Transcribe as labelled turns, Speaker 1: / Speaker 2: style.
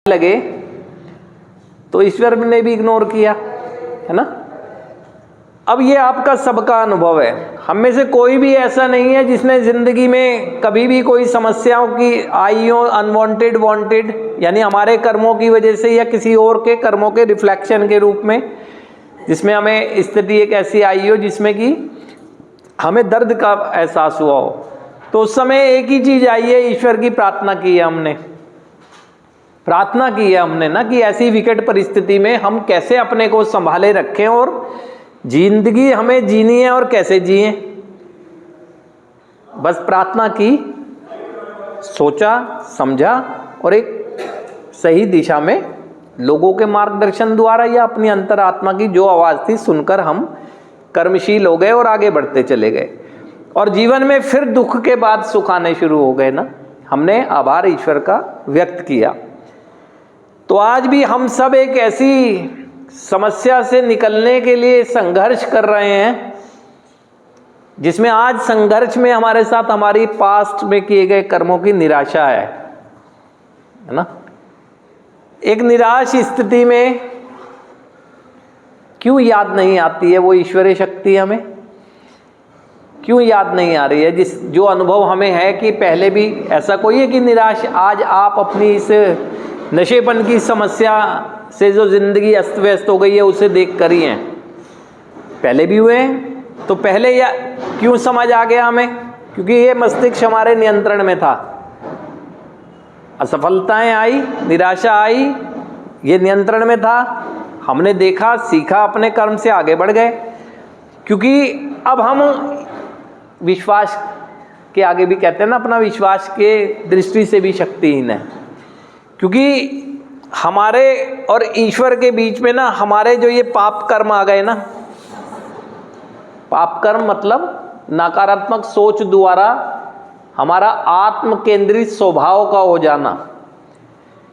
Speaker 1: लगे तो ईश्वर ने भी इग्नोर किया, है ना। अब ये आपका सबका अनुभव है, हम में से कोई भी ऐसा नहीं है जिसने जिंदगी में कभी भी कोई समस्याओं की आई हो, अनवांटेड वांटेड, यानी हमारे कर्मों की वजह से या किसी और के कर्मों के रिफ्लेक्शन के रूप में, जिसमें हमें स्थिति एक ऐसी आई हो जिसमें कि हमें दर्द का एहसास हुआ हो। तो उस समय एक ही चीज आई है, ईश्वर की प्रार्थना की है हमने, प्रार्थना की है हमने ना, कि ऐसी विकट परिस्थिति में हम कैसे अपने को संभाले रखें और जिंदगी हमें जीनी है और कैसे जिए। बस प्रार्थना की, सोचा समझा और एक सही दिशा में लोगों के मार्गदर्शन द्वारा या अपनी अंतरात्मा की जो आवाज थी सुनकर हम कर्मशील हो गए और आगे बढ़ते चले गए। और जीवन में फिर दुख के बाद सुख आने शुरू हो गए ना, हमने आभार ईश्वर का व्यक्त किया। तो आज भी हम सब एक ऐसी समस्या से निकलने के लिए संघर्ष कर रहे हैं जिसमें आज संघर्ष में हमारे साथ हमारी पास्ट में किए गए कर्मों की निराशा है ना। एक निराश स्थिति में क्यों याद नहीं आती है वो ईश्वरीय शक्ति, हमें क्यों याद नहीं आ रही है? जो अनुभव हमें है कि पहले भी ऐसा कोई है कि निराश, आज आप अपनी इस नशेपन की समस्या से जो जिंदगी अस्त व्यस्त हो गई है उसे देख कर ही हैं, पहले भी हुए हैं। तो पहले या क्यों समझ आ गया हमें? क्योंकि ये मस्तिष्क हमारे नियंत्रण में था। असफलताएं आई, निराशा आई, ये नियंत्रण में था, हमने देखा, सीखा, अपने कर्म से आगे बढ़ गए। क्योंकि अब हम विश्वास के आगे भी कहते हैं ना, अपना विश्वास के दृष्टि से भी शक्तिहीन है। क्योंकि हमारे और ईश्वर के बीच में ना हमारे जो ये पाप कर्म आ गए ना, पाप कर्म मतलब नकारात्मक सोच द्वारा हमारा आत्म केंद्रित स्वभाव का हो जाना,